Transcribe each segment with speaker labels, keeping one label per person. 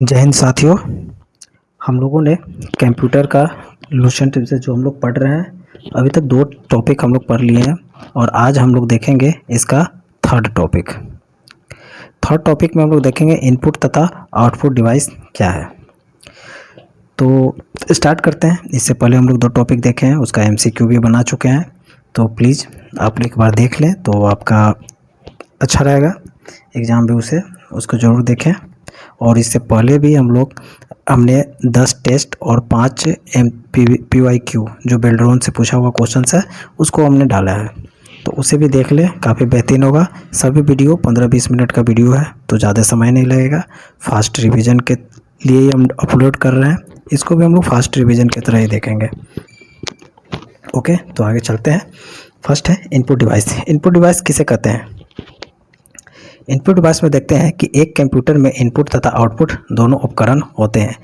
Speaker 1: जय हिंद साथियों। हम लोगों ने कंप्यूटर का लुसेंट से जो हम लोग पढ़ रहे हैं, अभी तक 2 टॉपिक हम लोग पढ़ लिए हैं और आज हम लोग देखेंगे इसका थर्ड टॉपिक। थर्ड टॉपिक में हम लोग देखेंगे इनपुट तथा आउटपुट डिवाइस क्या है। तो स्टार्ट करते हैं। इससे पहले हम लोग 2 टॉपिक देखे हैं, उसका एमसीक्यू भी बना चुके हैं, तो प्लीज़ आप एक बार देख लें तो आपका अच्छा रहेगा। एग्ज़ाम भी उसको ज़रूर देखें। और इससे पहले भी हमने 10 टेस्ट और 5 PYQ जो बेल्ड्रोन से पूछा हुआ क्वेश्चन है उसको हमने डाला है, तो उसे भी देख लें, काफ़ी बेहतरीन होगा। सभी वीडियो 15-20 मिनट का वीडियो है, तो ज़्यादा समय नहीं लगेगा। फास्ट रिवीजन के लिए ही हम अपलोड कर रहे हैं, इसको भी हम लोग फास्ट रिवीजन की तरह ही देखेंगे। ओके, तो आगे चलते हैं। फर्स्ट है इनपुट डिवाइस। इनपुट डिवाइस किसे कहते हैं? इनपुट डिवाइस में देखते हैं कि एक कंप्यूटर में इनपुट तथा आउटपुट दोनों उपकरण होते हैं।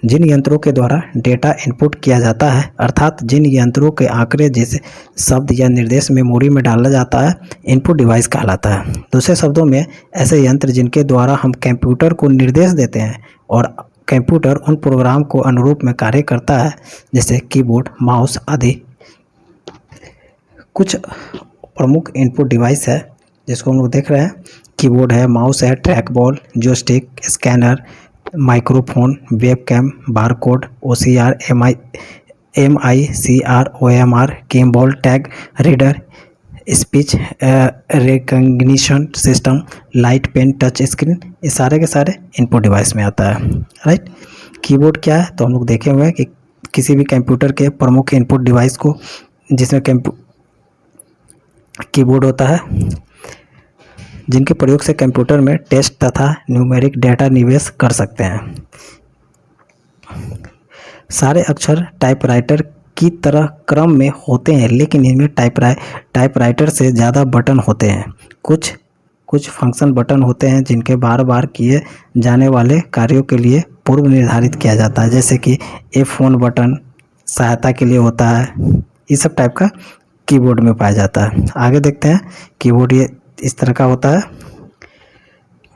Speaker 1: जिन यंत्रों के द्वारा डेटा इनपुट किया जाता है, अर्थात जिन यंत्रों के आंकड़े जैसे शब्द या निर्देश मेमोरी में डाला जाता है, इनपुट डिवाइस कहलाता है। दूसरे शब्दों में ऐसे यंत्र जिनके द्वारा हम कंप्यूटर को निर्देश देते हैं और कंप्यूटर उन प्रोग्राम को अनुरूप में कार्य करता है, जैसे कीबोर्ड, माउस आदि। कुछ प्रमुख इनपुट डिवाइस है जिसको हम लोग देख रहे हैं। कीबोर्ड है, माउस है, track ball, joystick, scanner, microphone, webcam, barcode, OCR, MICR, OMR, gimbal, tag reader, speech recognition system, light, pen, touch screen, ये सारे के सारे इनपुट डिवाइस में आता है। राइट। कीबोर्ड क्या है? तो हम लोग देखे हुए हैं कि किसी भी कंप्यूटर के प्रमुख इनपुट डिवाइस को, जिसमें कीबोर्ड होता है, जिनके प्रयोग से कंप्यूटर में टेक्स्ट तथा न्यूमेरिक डेटा निवेश कर सकते हैं। सारे अक्षर टाइपराइटर की तरह क्रम में होते हैं, लेकिन इनमें टाइपराइटर से ज़्यादा बटन होते हैं। कुछ फंक्शन बटन होते हैं जिनके बार बार किए जाने वाले कार्यों के लिए पूर्व निर्धारित किया जाता है, जैसे कि F1 बटन सहायता के लिए होता है। ये सब टाइप का कीबोर्ड में पाया जाता है। आगे देखते हैं। कीबोर्ड ये इस तरह का होता है।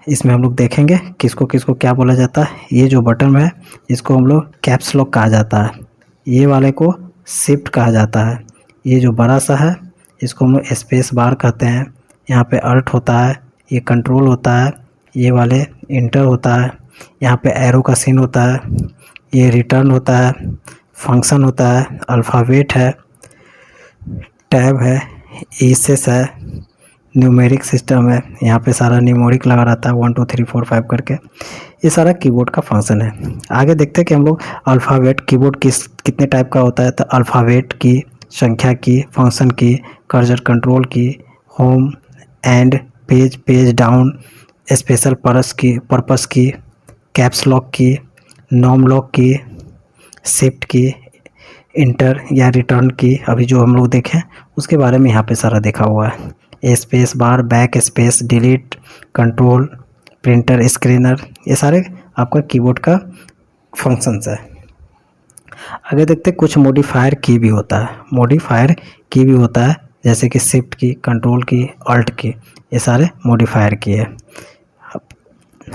Speaker 1: इसमें हम लोग देखेंगे किसको किसको क्या बोला जाता है। ये जो बटन है इसको हम लोग कैप्स लॉक कहा जाता है, ये वाले को शिफ्ट कहा जाता है। ये जो बड़ा सा है इसको हम लोग स्पेस बार कहते हैं। यहाँ पे अल्ट होता है, ये कंट्रोल होता है, ये वाले इंटर होता है, यहाँ पे एरो का सीन होता है, ये रिटर्न होता है, फंक्शन होता है, अल्फ़ाबेट है, टैब है, ईसेस है, न्यूमेरिक सिस्टम है। यहाँ पे सारा न्यूमेरिक लगा रहता है 1 2 3 4 5 करके। ये सारा कीबोर्ड का फंक्शन है। आगे देखते हैं कि हम लोग अल्फ़ाबेट कीबोर्ड कितने टाइप का होता है। तो अल्फ़ाबेट की, संख्या की, फंक्शन की, कर्सर कंट्रोल की, home and page down, special purpose की, कैप्स लॉक की, नॉम लॉक की, शिफ्ट की, इंटर या रिटर्न की। अभी जो हम लोग देखें उसके बारे में यहाँ पे सारा देखा हुआ है। Space bar, back space, delete, control, printer, screener, ये सारे आपका कीबोर्ड का फंक्शंस है। आगे देखते हैं कुछ मॉडिफायर की भी होता है। मॉडिफायर की भी होता है जैसे कि शिफ्ट की, कंट्रोल की, अल्ट की, ये सारे मॉडिफायर की है।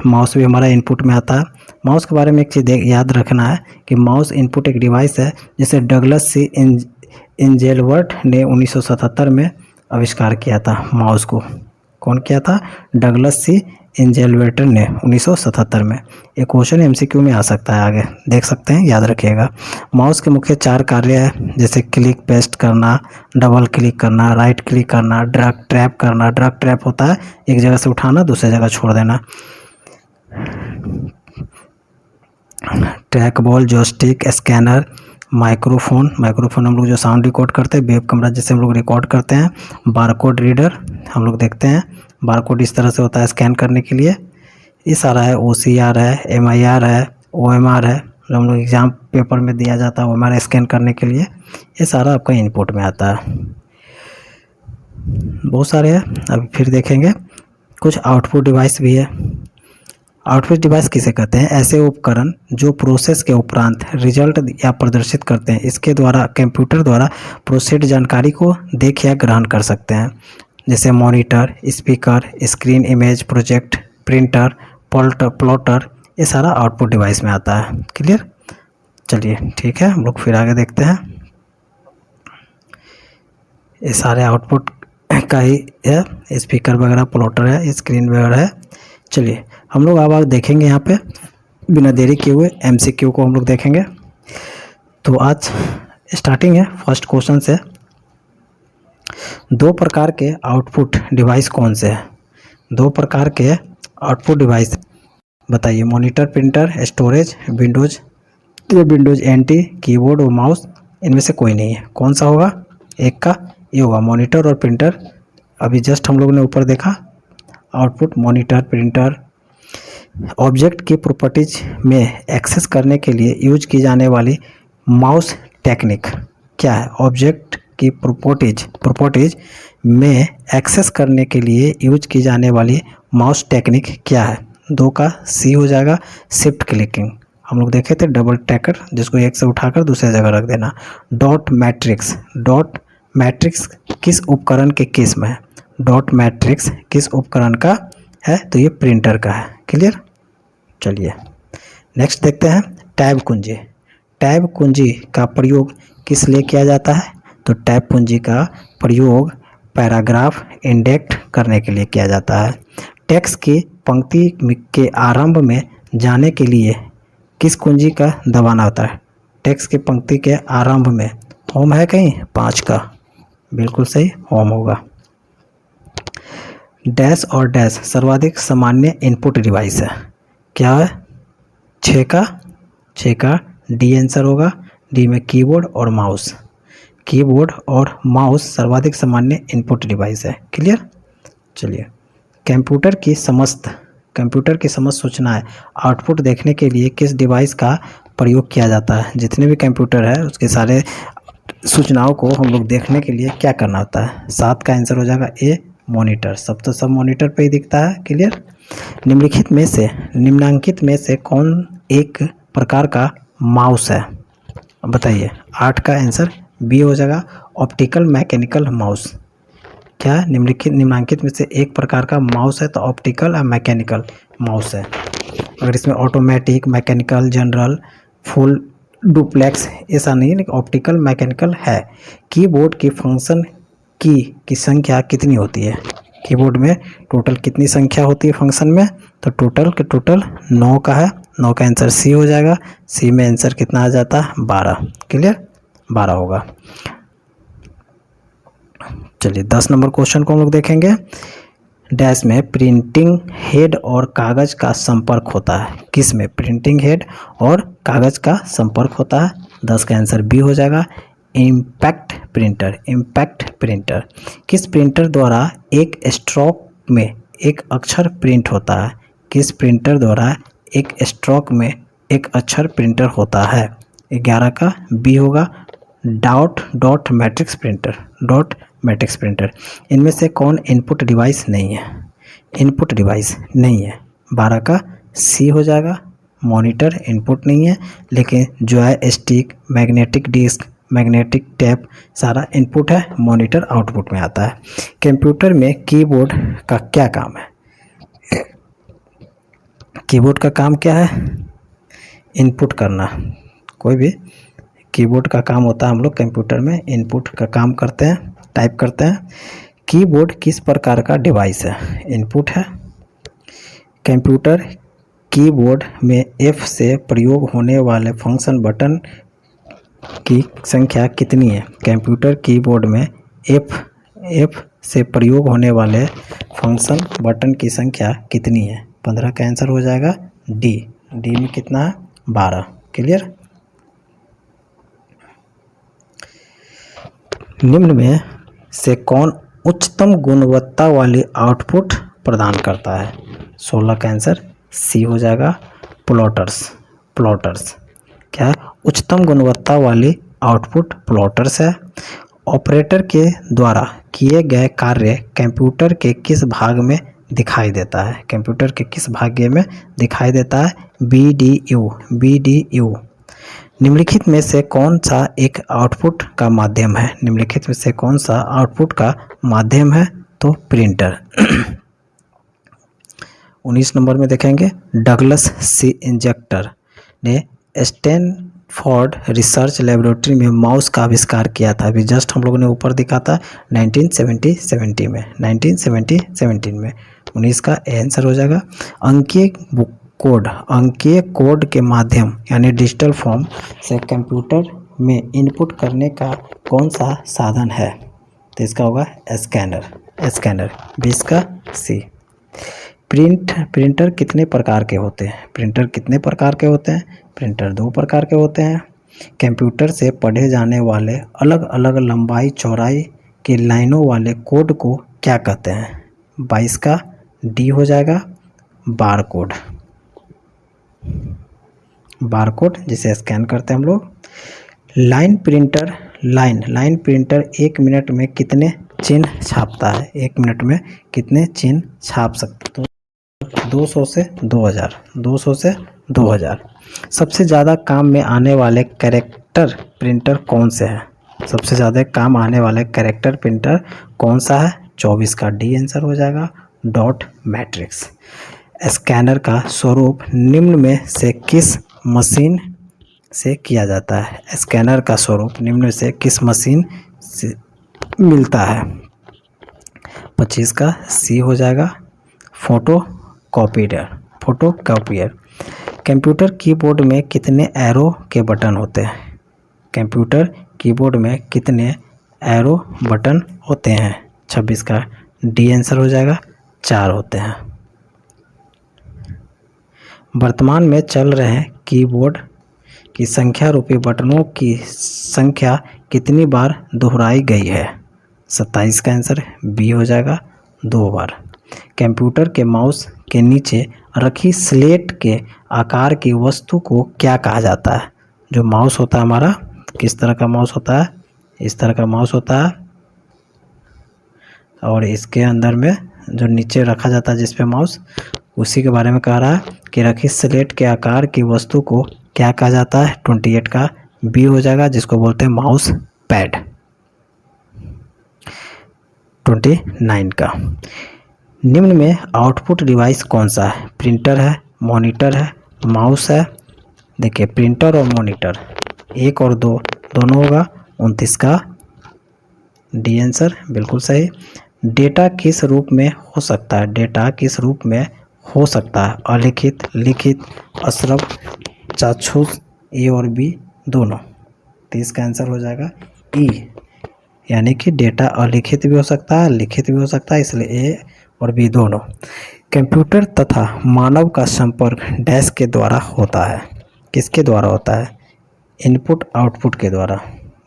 Speaker 1: माउस भी हमारा इनपुट में आता है। माउस के बारे में एक चीज़ याद रखना है कि माउस इनपुट एक डिवाइस है जिसे डगलस सी एंजेलवर्थ ने 1977 में आविष्कार किया था। माउस को कौन किया था? डगलस सी एंजेलवर्थ ने 1977 में। एक क्वेश्चन MCQ में आ सकता है, आगे देख सकते हैं, याद रखिएगा। माउस के मुख्य 4 कार्य है, जैसे क्लिक पेस्ट करना, डबल क्लिक करना, राइट क्लिक करना, ड्रैग ट्रैप करना। ड्रैग ट्रैप होता है एक जगह से उठाना दूसरी जगह छोड़ देना। Track ball, joystick, scanner, microphone हम लोग जो साउंड रिकॉर्ड करते हैं, वेब कैमरा जैसे हम लोग रिकॉर्ड करते हैं। बारकोड रीडर हम लोग देखते हैं, बारकोड इस तरह से होता है स्कैन करने के लिए। ये सारा है। OCR है, MIR है, OMR है, जो हम लोग एग्ज़ाम पेपर में दिया जाता है OMR स्कैन करने के लिए। ये सारा आपका इनपुट में आता है। बहुत सारे हैं, अभी फिर देखेंगे। कुछ आउटपुट डिवाइस भी है। आउटपुट डिवाइस किसे कहते हैं? ऐसे उपकरण जो प्रोसेस के उपरांत रिजल्ट या प्रदर्शित करते हैं। इसके द्वारा कंप्यूटर द्वारा प्रोसेस्ड जानकारी को देख या ग्रहण कर सकते हैं, जैसे monitor, speaker, screen, image, project, printer, plotter, ये सारा आउटपुट डिवाइस में आता है। क्लियर? चलिए ठीक है, हम लोग फिर आगे देखते हैं। ये सारे आउटपुट का ही है, स्पीकर वगैरह, प्लॉटर है, स्क्रीन वगैरह है। चलिए हम लोग अब देखेंगे यहाँ पे बिना देरी किए हुए MCQ को हम लोग देखेंगे। तो आज स्टार्टिंग है फर्स्ट क्वेश्चन से। दो प्रकार के आउटपुट डिवाइस कौन से हैं? दो प्रकार के आउटपुट डिवाइस बताइए। Monitor, printer, storage, Windows NT, keyboard और माउस, इनमें से कोई नहीं है। कौन सा होगा? एक का ये होगा मॉनिटर और प्रिंटर। अभी जस्ट हम लोग ने ऊपर देखा आउटपुट मॉनिटर, प्रिंटर। ऑब्जेक्ट की प्रॉपर्टीज में एक्सेस करने के लिए यूज की जाने वाली माउस टेक्निक क्या है? ऑब्जेक्ट की प्रॉपर्टीज में एक्सेस करने के लिए यूज की जाने वाली माउस टेक्निक क्या है? दो का C हो जाएगा, शिफ्ट क्लिकिंग। हम लोग देखे थे डबल टैकर, जिसको एक से उठाकर दूसरे जगह रख देना। डॉट मैट्रिक्स किस उपकरण के केस में है? डॉट मैट्रिक्स किस उपकरण का है? तो ये प्रिंटर का है। क्लियर? चलिए नेक्स्ट देखते हैं। टैब कुंजी। टैब कुंजी का प्रयोग किस लिए किया जाता है? तो टैब कुंजी का प्रयोग पैराग्राफ इंडेक्ट करने के लिए किया जाता है। टेक्स्ट की पंक्ति के आरंभ में जाने के लिए किस कुंजी का दबाना होता है? टेक्स्ट की पंक्ति के आरंभ में होम है कहीं? 5 का, बिल्कुल सही, होम होगा। डैश और डैश सर्वाधिक सामान्य इनपुट डिवाइस है, क्या है? 6 का डी आंसर होगा। डी में कीबोर्ड और माउस। कीबोर्ड और माउस सर्वाधिक सामान्य इनपुट डिवाइस है। क्लियर? चलिए कंप्यूटर की समस्त सूचनाएं आउटपुट देखने के लिए किस डिवाइस का प्रयोग किया जाता है? जितने भी कंप्यूटर है उसके सारे सूचनाओं को हम लोग देखने के लिए क्या करना होता है? 7 का आंसर हो जाएगा ए, मॉनिटर। सब मॉनिटर पे ही दिखता है। क्लियर? निम्नांकित में से कौन एक प्रकार का माउस है? बताइए। 8 का आंसर बी हो जाएगा, ऑप्टिकल मैकेनिकल माउस। क्या निम्नांकित में से एक प्रकार का माउस है? तो ऑप्टिकल और मैकेनिकल माउस है। अगर इसमें automatic, mechanical, general, full duplex ऐसा नहीं है, लेकिन ऑप्टिकल मैकेनिकल है। कीबोर्ड की फंक्शन की संख्या कितनी होती है? कीबोर्ड में टोटल कितनी संख्या होती है फंक्शन में? तो टोटल 9 का है। 9 का आंसर सी हो जाएगा। सी में आंसर कितना आ जाता है? 12। क्लियर? 12 होगा। चलिए 10 नंबर क्वेश्चन को हम लोग देखेंगे। डैश में प्रिंटिंग हेड और कागज का संपर्क होता है, किस में? प्रिंटिंग हेड और कागज का संपर्क होता है। 10 का आंसर बी हो जाएगा, इम्पैक्ट प्रिंटर। किस प्रिंटर द्वारा एक स्ट्रोक में एक अक्षर प्रिंट होता है? किस प्रिंटर द्वारा एक स्ट्रोक में एक अक्षर प्रिंटर होता है? 11 का बी होगा, डॉट मैट्रिक्स प्रिंटर। इनमें से कौन इनपुट डिवाइस नहीं है? 12 का सी हो जाएगा, मॉनिटर इनपुट नहीं है, लेकिन joystick, magnetic disk, magnetic tape सारा इनपुट है, मॉनिटर आउटपुट में आता है। कंप्यूटर में कीबोर्ड का क्या काम है? कीबोर्ड का काम क्या है? इनपुट करना। कोई भी कीबोर्ड का काम होता है, हम लोग कंप्यूटर में इनपुट का काम करते हैं, टाइप करते हैं। कीबोर्ड किस प्रकार का डिवाइस है? इनपुट है। कंप्यूटर कीबोर्ड में F से प्रयोग होने वाले फंक्शन बटन की संख्या कितनी है? कंप्यूटर कीबोर्ड में F से प्रयोग होने वाले फंक्शन बटन की संख्या कितनी है? 15 का आंसर हो जाएगा डी में कितना है? 12। क्लियर? निम्न में से कौन उच्चतम गुणवत्ता वाली आउटपुट प्रदान करता है? 16 का आंसर सी हो जाएगा, प्लॉटर्स। क्या है? उच्चतम गुणवत्ता वाली आउटपुट प्लॉटर्स है। ऑपरेटर के द्वारा किए गए कार्य कंप्यूटर के किस भाग में दिखाई देता है? कंप्यूटर के किस भाग में दिखाई देता है? BDU। निम्नलिखित में से कौन सा एक आउटपुट का माध्यम है? निम्नलिखित में से कौन सा आउटपुट का माध्यम है? तो प्रिंटर। 19 नंबर में देखेंगे डगलस सी इंजेक्टर ने स्टैनफोर्ड रिसर्च लेबोरेटरी में माउस का आविष्कार किया था। अभी जस्ट हम लोगों ने ऊपर दिखा था 1970 में 1970 में 19 का आंसर हो जाएगा। अंकीय कोड के माध्यम यानी डिजिटल फॉर्म से कंप्यूटर में इनपुट करने का कौन सा साधन है? तो इसका होगा स्कैनर 20 का सी। प्रिंटर कितने प्रकार के होते हैं? प्रिंटर कितने प्रकार के होते हैं? प्रिंटर 2 प्रकार के होते हैं। कंप्यूटर से पढ़े जाने वाले अलग अलग लंबाई चौड़ाई की लाइनों वाले कोड को क्या कहते हैं? 22 का डी हो जाएगा बारकोड जिसे स्कैन करते हैं हम लोग। लाइन प्रिंटर 1 मिनट में कितने चिन्ह छापता है? 1 मिनट में कितने चिन्ह छाप सकते? 200 से 2000। सबसे ज़्यादा काम में आने वाले कैरेक्टर प्रिंटर कौन से हैं? सबसे ज़्यादा काम आने वाले कैरेक्टर प्रिंटर कौन सा है? 24 का डी आंसर हो जाएगा डॉट मैट्रिक्स। स्कैनर का स्वरूप निम्न में से किस मशीन से किया जाता है? स्कैनर का स्वरूप निम्न से किस मशीन से मिलता है? 25 का सी हो जाएगा फोटो कॉपियर। कंप्यूटर कीबोर्ड में कितने एरो के बटन होते हैं? कंप्यूटर कीबोर्ड में कितने एरो बटन होते हैं? 26 का डी आंसर हो जाएगा 4 होते हैं। वर्तमान में चल रहे कीबोर्ड की संख्या रूपी बटनों की संख्या कितनी बार दोहराई गई है? 27 का आंसर बी हो जाएगा 2 बार। कंप्यूटर के माउस के नीचे रखी स्लेट के आकार की वस्तु को क्या कहा जाता है? जो माउस होता है हमारा किस तरह का माउस होता है? इस तरह का माउस होता है और इसके अंदर में जो नीचे रखा जाता है जिस पे माउस, उसी के बारे में कह रहा है कि रखी स्लेट के आकार की वस्तु को क्या कहा जाता है? 28 का बी हो जाएगा जिसको बोलते हैं माउस पैड। 29 का निम्न में आउटपुट डिवाइस कौन सा है? प्रिंटर है, मॉनिटर है, माउस है। देखिए प्रिंटर और मॉनिटर 1 और 2 दोनों होगा। 29 का डी आंसर बिल्कुल सही। डेटा किस रूप में हो सकता है? डेटा किस रूप में हो सकता है? अलिखित, लिखित, अश्रव्य, चाक्षुष, ए और बी दोनों। तो इसका आंसर हो जाएगा ई, यानी कि डेटा अलिखित भी हो सकता है, लिखित भी हो सकता है, इसलिए ए और बी दोनों। कंप्यूटर तथा मानव का संपर्क डैश के द्वारा होता है? किसके द्वारा होता है? इनपुट आउटपुट के द्वारा।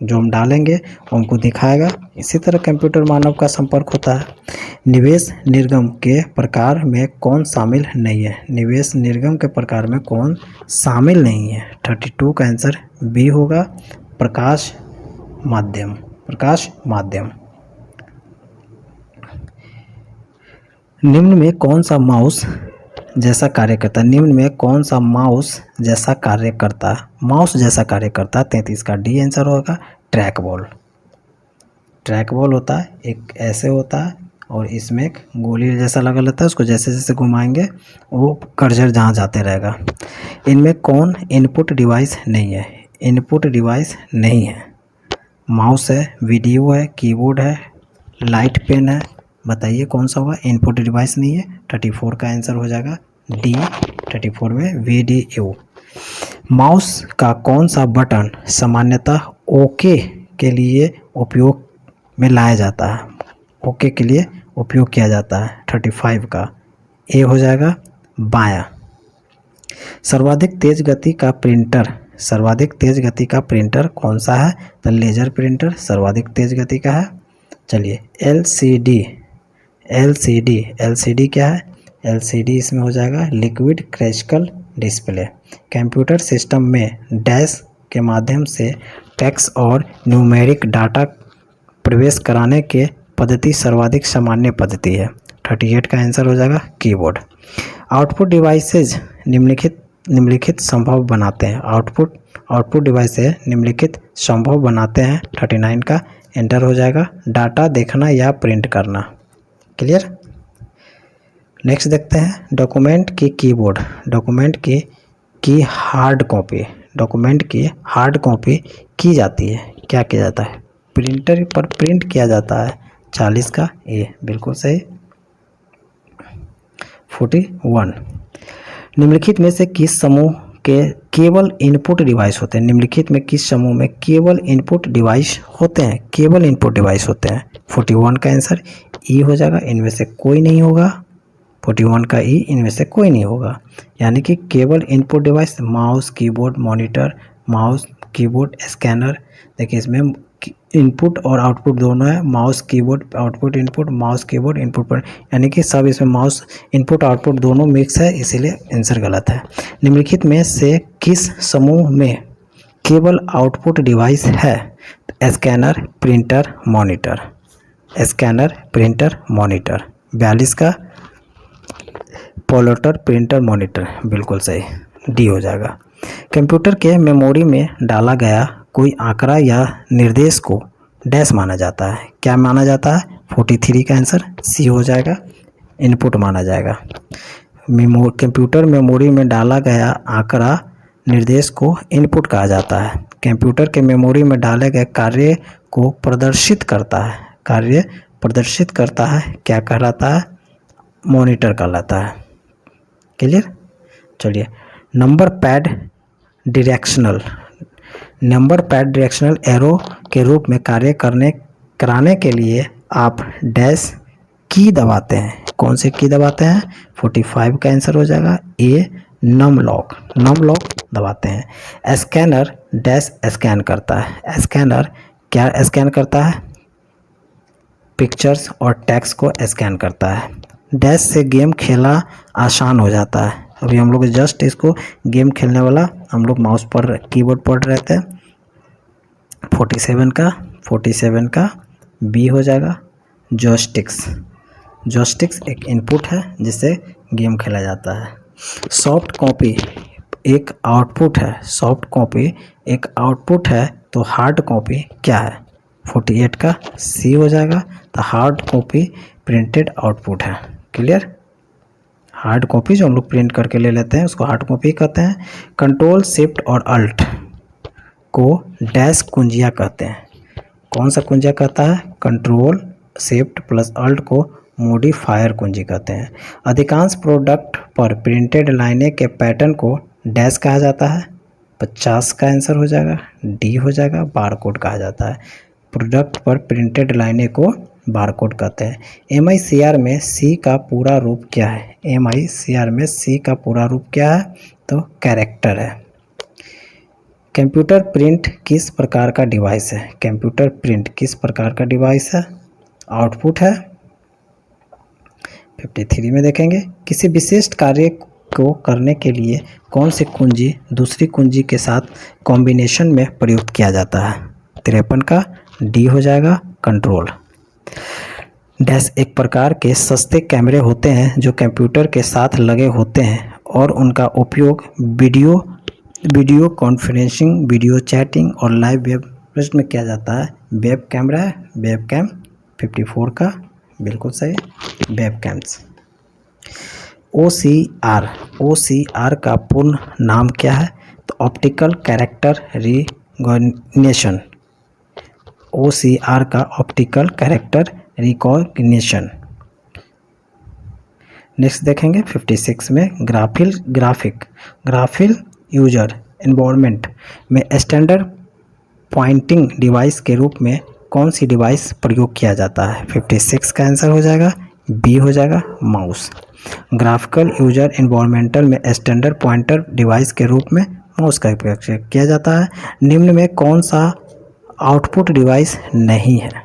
Speaker 1: जो हम डालेंगे वो हमको दिखाएगा। इसी तरह कंप्यूटर मानव का संपर्क होता है। निवेश निर्गम के प्रकार में कौन शामिल नहीं है? निवेश निर्गम के प्रकार में कौन शामिल नहीं है? 32 का आंसर बी होगा प्रकाश माध्यम। निम्न में कौन सा माउस जैसा कार्य करता है? निम्न में कौन सा माउस जैसा कार्य करता है? 33 का डी आंसर होगा ट्रैक बॉल होता है, एक ऐसे होता है और इसमें एक गोली जैसा लगा रहता है, उसको जैसे जैसे घुमाएंगे वो कर्सर जहाँ जाते रहेगा। इनमें कौन इनपुट डिवाइस नहीं है? माउस है, वीडियो है, कीबोर्ड है, लाइट पेन है। बताइए कौन सा होगा? इनपुट डिवाइस नहीं है। 34 का आंसर हो जाएगा डी। 34 में वीडियो। माउस का कौन सा बटन सामान्यतः ओके के लिए उपयोग में लाया जाता है? ओके के लिए उपयोग किया जाता है। 35 का ए हो जाएगा बायां। सर्वाधिक तेज गति का प्रिंटर कौन सा है? तो लेजर प्रिंटर सर्वाधिक तेज गति का है। चलिए एलसीडी क्या है? एलसीडी इसमें हो जाएगा liquid crystal display. Computer system में डैश के माध्यम से टेक्स्ट और न्यूमेरिक डाटा प्रवेश कराने के पद्धति सर्वाधिक सामान्य पद्धति है। 38 का आंसर हो जाएगा कीबोर्ड। आउटपुट डिवाइसेज निम्नलिखित संभव बनाते हैं। आउटपुट डिवाइस से निम्नलिखित संभव बनाते हैं। 39 का एंटर हो जाएगा डाटा देखना या प्रिंट करना। क्लियर? नेक्स्ट देखते हैं डॉक्यूमेंट की कीबोर्ड, डॉक्यूमेंट की हार्ड कॉपी, डॉक्यूमेंट की हार्ड कॉपी की जाती है, क्या किया जाता है? प्रिंटर पर प्रिंट किया जाता है। 40 का ए बिल्कुल सही। 41 निम्नलिखित में से किस समूह के केवल इनपुट डिवाइस होते हैं? निम्नलिखित में किस समूह में केवल इनपुट डिवाइस होते हैं? केवल इनपुट डिवाइस होते हैं। 41 का आंसर ई हो जाएगा, इनमें से कोई नहीं होगा। 41 का ई इनमें से कोई नहीं होगा, यानी कि केवल input device mouse, keyboard, monitor, mouse, keyboard, scanner. देखिए इसमें इनपुट और आउटपुट दोनों है, mouse keyboard output input, mouse keyboard input पर, यानी कि सब इसमें माउस इनपुट आउटपुट दोनों मिक्स है, इसीलिए आंसर गलत है। निम्नलिखित में से किस समूह में केवल आउटपुट डिवाइस है? Scanner, printer, monitor. Scanner, printer, monitor. 42 का प्लॉटर, प्रिंटर, मॉनिटर बिल्कुल सही, डी हो जाएगा। कंप्यूटर के मेमोरी में डाला गया कोई आंकड़ा या निर्देश को डैश माना जाता है, क्या माना जाता है? 43 का आंसर सी हो जाएगा, इनपुट माना जाएगा। कंप्यूटर मेमोरी में डाला गया आंकड़ा निर्देश को इनपुट कहा जाता है। कंप्यूटर के मेमोरी में डाले गए कार्य को प्रदर्शित करता है, कार्य प्रदर्शित करता है, क्या कहलाता है? मॉनिटर कहलाता है। क्लियर? चलिए number pad directional, number pad directional arrow के रूप में कार्य कराने के लिए आप डैश की दबाते हैं, कौन से की दबाते हैं? 45 का आंसर हो जाएगा ए, नम लॉक, नम लॉक दबाते हैं। स्कैनर डैश स्कैन करता है, स्कैनर क्या स्कैन करता है? पिक्चर्स और टेक्स्ट को स्कैन करता है। डैश से गेम खेलना आसान हो जाता है। अभी हम लोग जस्ट इसको गेम खेलने वाला हम लोग माउस पर कीबोर्ड पढ़ रहे थे। 47 का बी हो जाएगा। जॉयस्टिक्स, जॉयस्टिक्स एक इनपुट है जिससे गेम खेला जाता है। सॉफ्ट कॉपी एक आउटपुट है, सॉफ्ट कॉपी एक आउटपुट है, तो हार्ड कॉपी क्या है? 48 का सी हो जाएगा, तो हार्ड कॉपी प्रिंटेड आउटपुट है। क्लियर? हार्ड कॉपी जो हम लोग प्रिंट करके ले लेते हैं उसको हार्ड कॉपी कहते हैं। कंट्रोल शिफ्ट और अल्ट को डैश कुंजिया कहते हैं, कौन सा कुंजिया कहता है? कंट्रोल शिफ्ट प्लस अल्ट को मॉडिफायर कुंजी कहते हैं। अधिकांश प्रोडक्ट पर प्रिंटेड लाइनें के पैटर्न को डैश कहा जाता है। 50 का आंसर हो जाएगा, डी हो जाएगा, बारकोड कहा जाता है। प्रोडक्ट पर प्रिंटेड लाइनें को बारकोड कहते हैं। MICR में सी का पूरा रूप क्या है? MICR में सी का पूरा रूप क्या है? तो कैरेक्टर है। कंप्यूटर प्रिंट किस प्रकार का डिवाइस है? कंप्यूटर प्रिंट किस प्रकार का डिवाइस है? आउटपुट है। 53 में देखेंगे किसी विशिष्ट कार्य को करने के लिए कौन सी कुंजी दूसरी कुंजी के साथ कॉम्बिनेशन में प्रयुक्त किया जाता है? 53 का डी हो जाएगा, कंट्रोल। डैश एक प्रकार के सस्ते कैमरे होते हैं जो कंप्यूटर के साथ लगे होते हैं और उनका उपयोग वीडियो कॉन्फ्रेंसिंग, वीडियो चैटिंग और लाइव वेब में किया जाता है। वेब कैमरा है, वेब कैम। 54 का बिल्कुल सही, वेब कैम्स। OCR का पूर्ण नाम क्या है? तो ऑप्टिकल कैरेक्टर रिकॉग्निशन। OCR का ऑप्टिकल कैरेक्टर रिकॉग्निशन। नेक्स्ट देखेंगे 56 में ग्राफिक यूजर एनवायरनमेंट में स्टैंडर्ड पॉइंटिंग डिवाइस के रूप में कौन सी डिवाइस प्रयोग किया जाता है? 56 का आंसर हो जाएगा, बी हो जाएगा, माउस। ग्राफिकल यूजर एनवायरनमेंटल में स्टैंडर्ड पॉइंटर डिवाइस के रूप में माउस का उपयोग किया जाता है। निम्न में कौन सा आउटपुट डिवाइस नहीं है?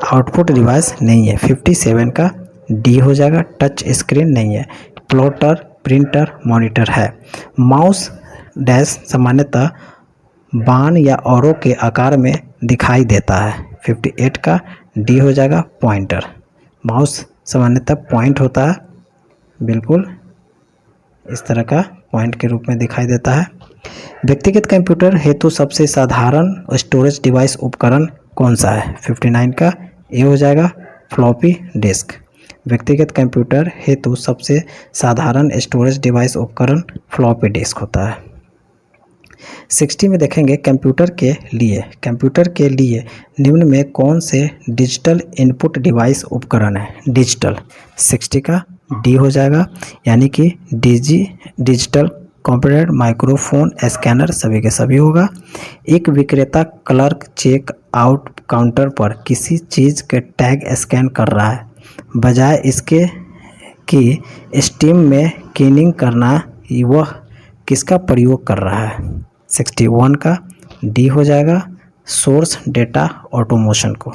Speaker 1: आउटपुट डिवाइस नहीं है। 57 का डी हो जाएगा, टच स्क्रीन नहीं है। प्लॉटर, प्रिंटर, मॉनिटर है। माउस डैश सामान्यतः बाण या औरों के आकार में दिखाई देता है। 58 का डी हो जाएगा, पॉइंटर। माउस सामान्यतः पॉइंट होता है, बिल्कुल इस तरह का पॉइंट के रूप में दिखाई देता है। व्यक्तिगत कंप्यूटर हेतु सबसे साधारण स्टोरेज डिवाइस उपकरण कौन सा है? 59 का ए हो जाएगा, फ्लॉपी डिस्क। व्यक्तिगत कंप्यूटर हेतु सबसे साधारण स्टोरेज डिवाइस उपकरण फ्लॉपी डिस्क होता है। 60 में देखेंगे कंप्यूटर के लिए निम्न में कौन से डिजिटल इनपुट डिवाइस उपकरण है डिजिटल। 60 का डी हो जाएगा, यानी कि डिजिटल कंप्यूटर, माइक्रोफोन, स्कैनर सभी के सभी होगा। एक विक्रेता क्लर्क चेक आउट काउंटर पर किसी चीज़ के टैग स्कैन कर रहा है, बजाय इसके कि स्टीम में कीनिंग करना, वह किसका प्रयोग कर रहा है। 61 का डी हो जाएगा, सोर्स डेटा ऑटोमेशन को।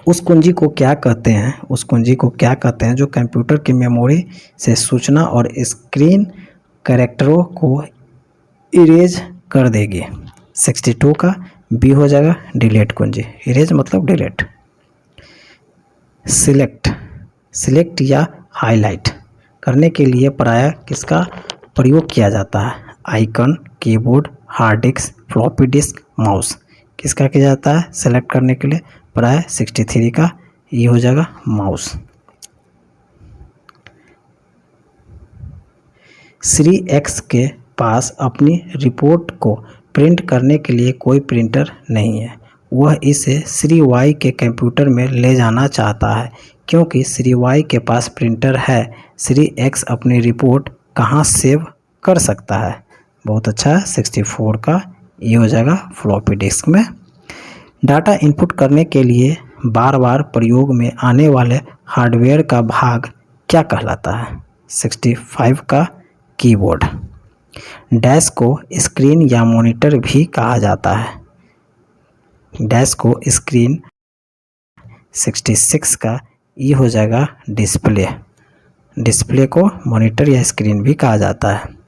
Speaker 1: उस कुंजी को क्या कहते हैं जो कंप्यूटर की मेमोरी से सूचना और स्क्रीन कैरेक्टरों को इरेज कर देगी। 62 का बी हो जाएगा, डिलीट कुंजी। इरेज मतलब डिलीट। सिलेक्ट या हाईलाइट करने के लिए प्रायः किसका प्रयोग किया जाता है। Icon, keyboard, hard disk, floppy disk, mouse, किसका किया जाता है सेलेक्ट करने के लिए प्रायः। 63 का ये हो जाएगा माउस। श्री एक्स के पास अपनी रिपोर्ट को प्रिंट करने के लिए कोई प्रिंटर नहीं है। वह इसे श्री वाई के कंप्यूटर में ले जाना चाहता है। क्योंकि श्री वाई के पास प्रिंटर है, श्री एक्स अपनी रिपोर्ट कहाँ सेव कर सकता है। बहुत अच्छा है। 64 का ये हो जाएगा फ्लॉपी डिस्क में। डाटा इनपुट करने के लिए बार बार प्रयोग में आने वाले हार्डवेयर का भाग क्या कहलाता है। 65 का कीबोर्ड। डैश को स्क्रीन या मॉनिटर भी कहा जाता है। डैश को स्क्रीन। 66 का ये हो जाएगा डिस्प्ले। डिस्प्ले को मॉनिटर या स्क्रीन भी कहा जाता है।